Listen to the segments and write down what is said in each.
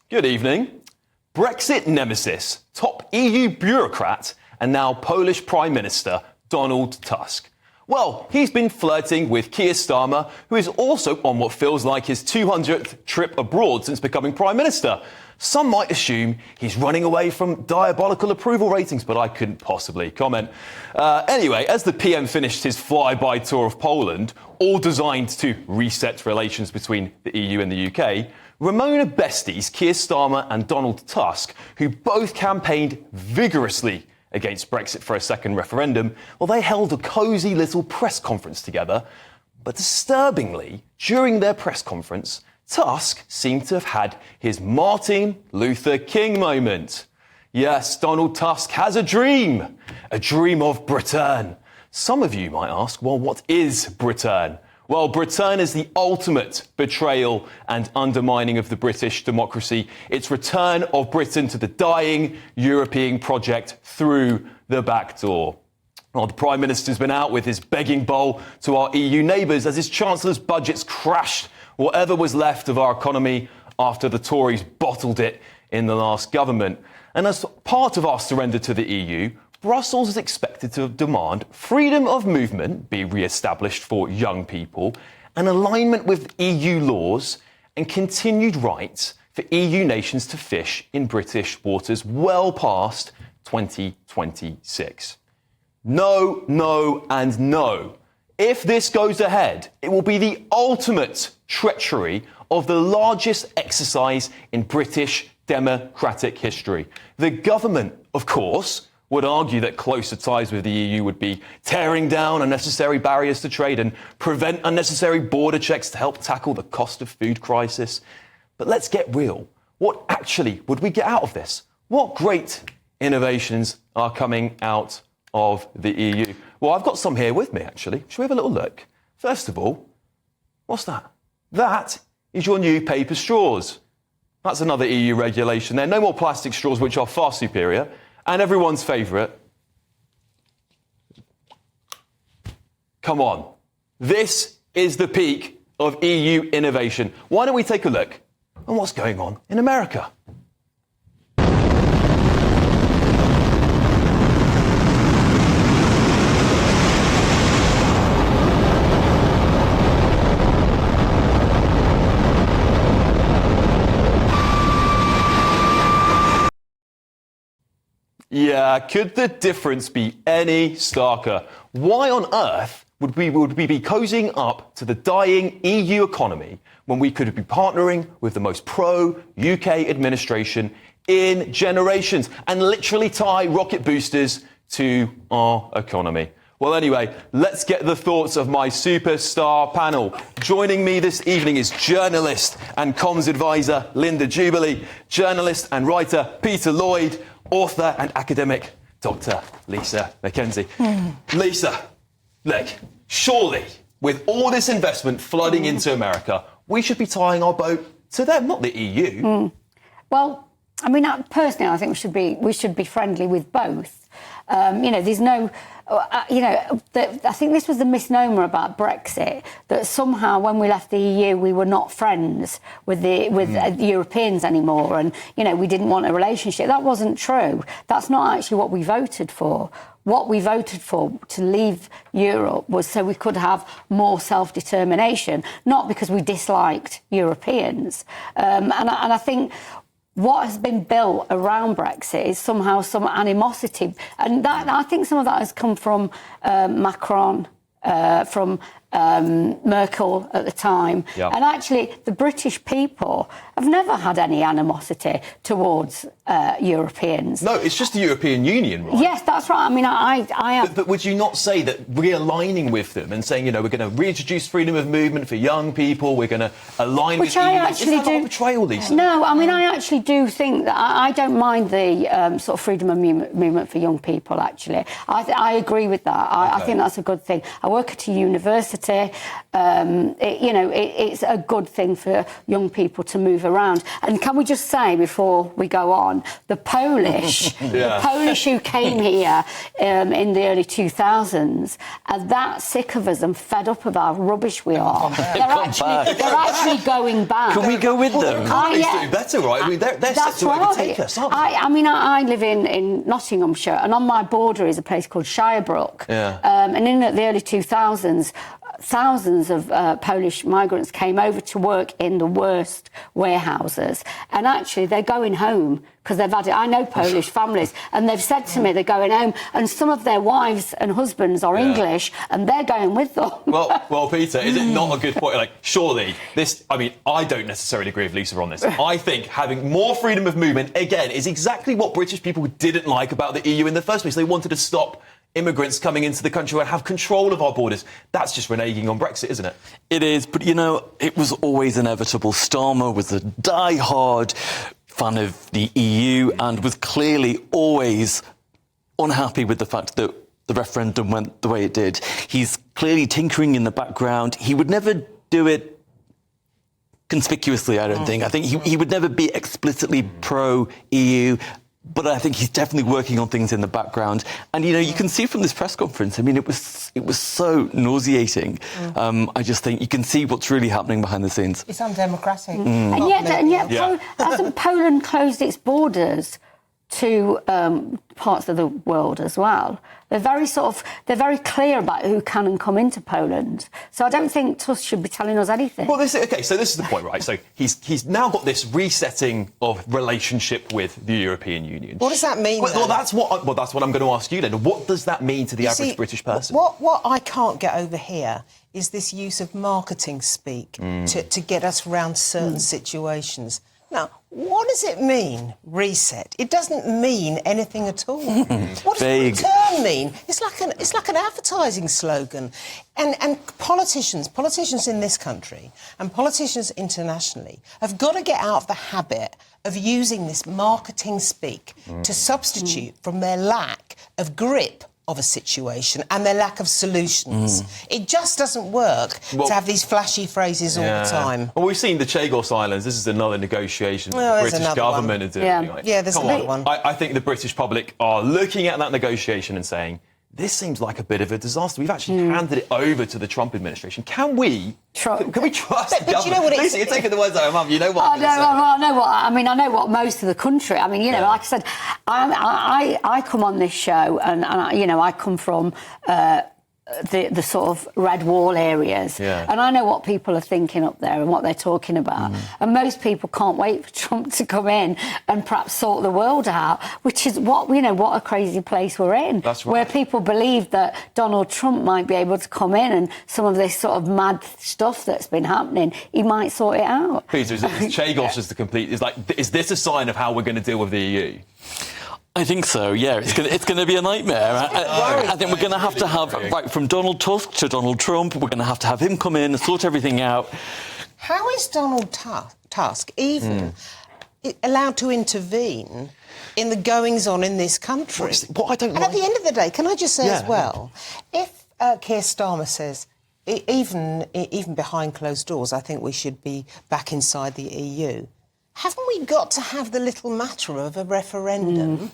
Good evening. Brexit nemesis, top EU bureaucrat, and now Polish Prime Minister Donald Tusk. Well, he's been flirting with Keir Starmer, who is also on what feels like his 200th trip abroad since becoming Prime Minister. Some might assume he's running away from diabolical approval ratings, but I couldn't possibly comment. Anyway, as the PM finished his flyby tour of Poland, all designed to reset relations between the EU and the UK, Ramona besties Keir Starmer and Donald Tusk, who both campaigned vigorously against Brexit for a second referendum, well, they held a cosy little press conference together. But disturbingly, during their press conference, Tusk seemed to have had his Martin Luther King moment. Yes, Donald Tusk has a dream of Breturn. Some of you might ask, well, what is Breturn? Well, Breturn is the ultimate betrayal and undermining of the British democracy. It's return of Britain to the dying European project through the back door. Well, the Prime Minister's been out with his begging bowl to our EU neighbours as his Chancellor's budgets crashed whatever was left of our economy after the Tories bottled it in the last government. And as part of our surrender to the EU, Brussels is expected to demand freedom of movement be re-established for young people, an alignment with EU laws, and continued rights for EU nations to fish in British waters well past 2026. No, no, and no. If this goes ahead, it will be the ultimate treachery of the largest exercise in British democratic history. The government, of course, would argue that closer ties with the EU would be tearing down unnecessary barriers to trade and prevent unnecessary border checks to help tackle the cost of food crisis. But let's get real. What actually would we get out of this? What great innovations are coming out of the EU? Well, I've got some here with me, actually. Shall we have a little look? First of all, what's that? That is your new paper straws. That's another EU regulation there. No more plastic straws, which are far superior. And everyone's favourite. Come on. This is the peak of EU innovation. Why don't we take a look at what's going on in America? Yeah, could the difference be any starker? Why on earth would we be cozying up to the dying EU economy when we could be partnering with the most pro-UK administration in generations and literally tie rocket boosters to our economy? Well, anyway, let's get the thoughts of my superstar panel. Joining me this evening is journalist and comms advisor Linda Jubilee, journalist and writer Peter Lloyd, author and academic Dr. Lisa Mackenzie. Lisa, look, surely with all this investment flooding into America, we should be tying our boat to them, not the EU. Well, I mean, personally, I think we should be friendly with both. There's no. I think this was the misnomer about Brexit, that somehow when we left the EU we were not friends with the Europeans anymore, and we didn't want a relationship. That wasn't true. That's not actually what we voted for. What we voted for to leave Europe was so we could have more self-determination, not because we disliked Europeans. And I think what has been built around Brexit is somehow some animosity. And I think some of that has come from Macron, from Merkel at the time. Yeah. And actually, the British people have never had any animosity towards Europeans. No, it's just the European Union, right? Yes, that's right. I mean, I have... But would you not say that realigning with them and saying, we're going to reintroduce freedom of movement for young people, we're going to align with the EU... Is that not betrayal, Lisa? No, I mean, I actually do think that... I don't mind the sort of freedom of movement for young people, actually. I agree with that. I think that's a good thing. I work at a university identity. It's a good thing for young people to move around. And can we just say, before we go on, the Polish, the Polish who came here in the early 2000s are that sick of us and fed up of how rubbish we are. They're actually going back. Can we go with them? Cardiff's doing better, right? I mean, they're set to overtake us, aren't they? I live in Nottinghamshire, and on my border is a place called Shirebrook. And in the early 2000s, thousands of Polish migrants came over to work in the worst warehouses, and actually they're going home because they've had it. I know Polish families, and they've said to me they're going home, and some of their wives and husbands are English, and they're going with them. Well, Peter, is it not a good point? Like, surely this. I mean, I don't necessarily agree with Lisa on this. I think having more freedom of movement again is exactly what British people didn't like about the EU in the first place. They wanted to stop immigrants coming into the country and have control of our borders. That's just reneging on Brexit, isn't it? It is, but, it was always inevitable. Starmer was a die-hard fan of the EU and was clearly always unhappy with the fact that the referendum went the way it did. He's clearly tinkering in the background. He would never do it conspicuously, I don't think. I think he would never be explicitly pro-EU. But I think he's definitely working on things in the background. And, you can see from this press conference, I mean, it was so nauseating. I just think you can see what's really happening behind the scenes. It's undemocratic. And yet hasn't Poland closed its borders to parts of the world as well? They're very clear about who can and come into Poland. So I don't think Tusk should be telling us anything. Well, this is the point, right? So he's now got this resetting of relationship with the European Union. What does that mean? Well, that's what I'm going to ask you then. What does that mean to the average British person? What I can't get over here is this use of marketing speak to get us around certain situations. Now, what does it mean, reset? It doesn't mean anything at all. What does return mean? It's like an advertising slogan. And politicians in this country and politicians internationally have got to get out of the habit of using this marketing speak to substitute from their lack of grip of a situation and their lack of solutions. It just doesn't work to have these flashy phrases all the time. Well, we've seen the Chagos Islands. This is another negotiation the British government are doing. There's another one. I think the British public are looking at that negotiation and saying, this seems like a bit of a disaster. We've actually handed it over to the Trump administration. Can we trust the government? But you know what Lisa, you're taking the words out of my mouth. You know what I know what most of the country... I mean, like I said, I come on this show and I come from... the sort of red wall areas. And I know what people are thinking up there and what they're talking about. And most people can't wait for Trump to come in and perhaps sort the world out, which is what a crazy place we're in. That's right. Where people believe that Donald Trump might be able to come in and some of this sort of mad stuff that's been happening, he might sort it out. Peter, Chagos is the complete... Is this a sign of how we're going to deal with the EU? I think so, yeah. It's going to be a nightmare. I think we're going to have right from Donald Tusk to Donald Trump, we're going to have him come in and sort everything out. How is Donald Tusk even allowed to intervene in the goings-on in this country? What I don't like... And at the end of the day, can I just say as well, if Keir Starmer says, even behind closed doors, I think we should be back inside the EU... Haven't we got to have the little matter of a referendum?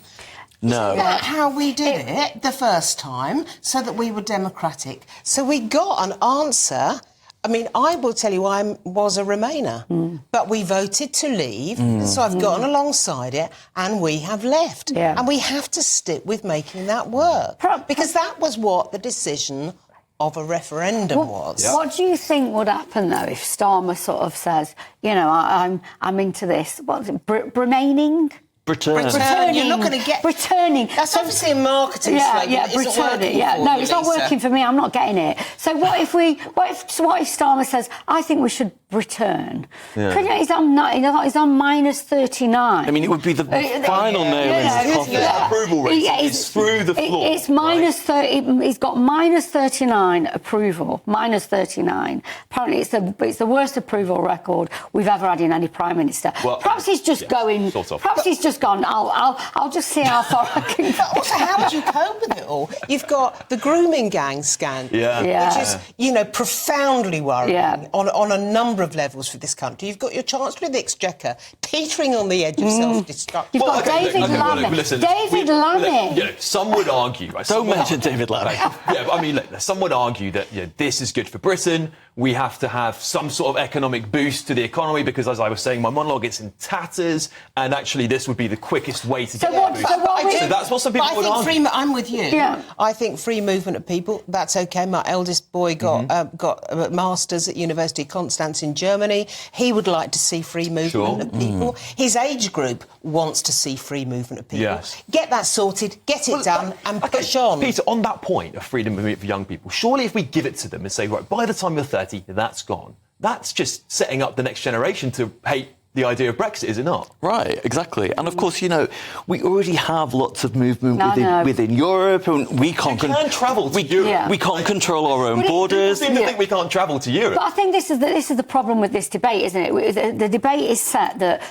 No. Isn't that how we did it the first time, so that we were democratic? So we got an answer. I mean, I will tell you I was a Remainer, but we voted to leave, so I've gotten alongside it, and we have left. And we have to stick with making that work, because that was what the decision of a referendum was. What do you think would happen, though, if Starmer sort of says, I'm into this, what's it, remaining? Breturn. You're not going to get... Returning. That's obviously a marketing slogan. Returning. No, it's not working for me. I'm not getting it. So what if Starmer says, I think we should return? He's on minus 39. I mean, it would be the final nail in his coffin. Approval rate is through the floor. It's minus 30. He's got minus 39 approval. Minus 39. Apparently, it's the worst approval record we've ever had in any Prime Minister. Well, perhaps he's just going... Sort of. Perhaps he's just just gone, I'll just see how far I can go. But also, how would you cope with it all? You've got the grooming gang scandal, which is, profoundly worrying on a number of levels for this country. You've got your Chancellor of the Exchequer teetering on the edge of self-destruction. You've got David Lammy. David Lammy. Some would argue, right? Don't mention David Lammy. But I mean, look, some would argue that this is good for Britain. We have to have some sort of economic boost to the economy because, as I was saying, my monologue, it's in tatters, and actually this would be the quickest way to get a boost. So that's what some people would argue. I'm with you. Yeah. I think free movement of people, that's OK. My eldest boy got a master's at University of Constance in Germany. He would like to see free movement of people. His age group wants to see free movement of people. Yes. Get that sorted, get it done, and push on. Peter, on that point of freedom of movement for young people, surely if we give it to them and say, right, by the time you're 30, that's gone. That's just setting up the next generation to hate the idea of Brexit, is it not? Right, exactly. And of course, we already have lots of movement within Europe, and we can't travel to Europe. Yeah. We can't control our own borders. People seem to think we can't travel to Europe. But I think this is the problem with this debate, isn't it? The debate is set that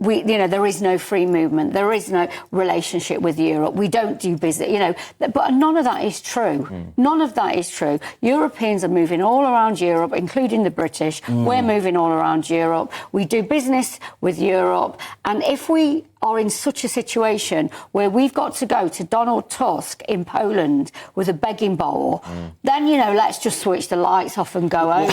there is no free movement. There is no relationship with Europe. We don't do business, But none of that is true. None of that is true. Europeans are moving all around Europe, including the British. We're moving all around Europe. We do business with Europe. And if we are in such a situation where we've got to go to Donald Tusk in Poland with a begging bowl, then, let's just switch the lights off and go home.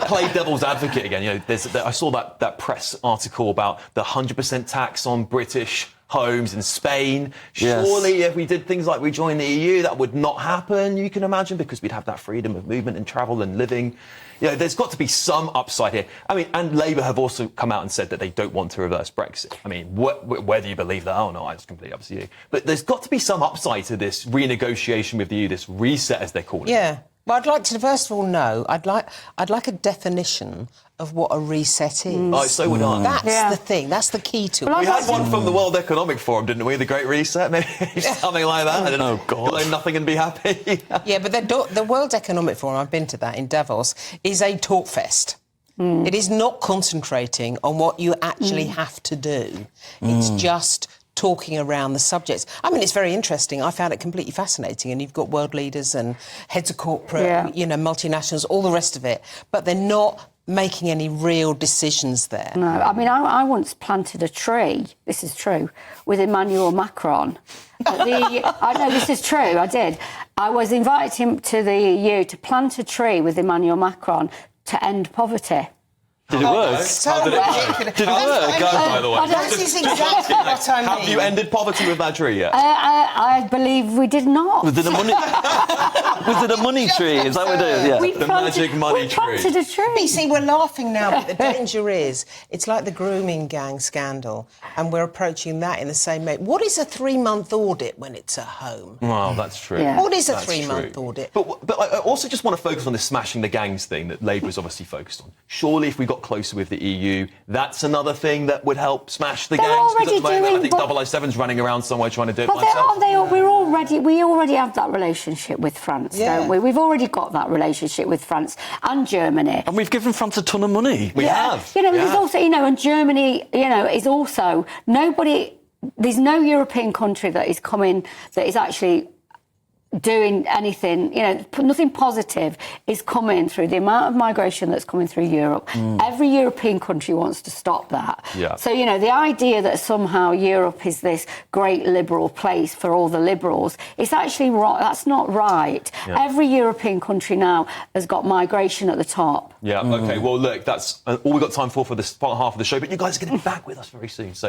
Play devil's advocate again. I saw that press article about the 100% tax on British homes in Spain. Surely if we did things like we joined the EU, that would not happen, you can imagine, because we'd have that freedom of movement and travel and living. There's got to be some upside here. I mean, and Labour have also come out and said that they don't want to reverse Brexit. I mean, whether you believe that or not, it's completely up to you. But there's got to be some upside to this renegotiation with the EU, this reset, as they're calling it. Yeah. Well, I'd like to, first of all, know, I'd like a definition of what a reset is. Oh, so would I. That's the thing. That's the key to it. We had one from the World Economic Forum, didn't we? The Great Reset, maybe something like that. I don't know. God. Learn nothing and be happy. Yeah, but the World Economic Forum, I've been to that in Davos, is a talk fest. It is not concentrating on what you actually have to do. It's just talking around the subjects. I mean, it's very interesting. I found it completely fascinating. And you've got world leaders and heads of corporate, multinationals, all the rest of it. But they're not making any real decisions there. No, I mean, I once planted a tree, this is true, with Emmanuel Macron. I know this is true, I did. I was invited him to the EU to plant a tree with Emmanuel Macron to end poverty. Did it work? How did it work? Did it work? By the way. This is exactly what I mean. Have you ended poverty with that tree yet? I believe we did not. Was it a money? Was it a money tree? Is that what it is? Yeah. The magic money tree. We planted a tree. You see, we're laughing now, but the danger is it's like the grooming gang scandal, and we're approaching that in the same way. What is a 3-month audit when it's at home? Well, that's true. Yeah. What is a 3-month audit? But I also just want to focus on this smashing the gangs thing that Labour is obviously focused on. Surely, if we got closer with the EU, that's another thing that would help smash the gangs. Already at the moment, doing, I think 007's running around somewhere trying to do it but myself. We already have that relationship with France, don't we? We've already got that relationship with France and Germany. And we've given France a ton of money. We have. There's also, and Germany, is also there's no European country that is coming, that is actually doing anything, nothing positive is coming through the amount of migration that's coming through Europe. Every European country wants to stop that. Yeah. So, the idea that somehow Europe is this great liberal place for all the liberals, it's actually wrong. That's not right. Yeah. Every European country now has got migration at the top. Yeah, OK. Well, look, that's all we've got time for this half of the show, but you guys are going to be back with us very soon. So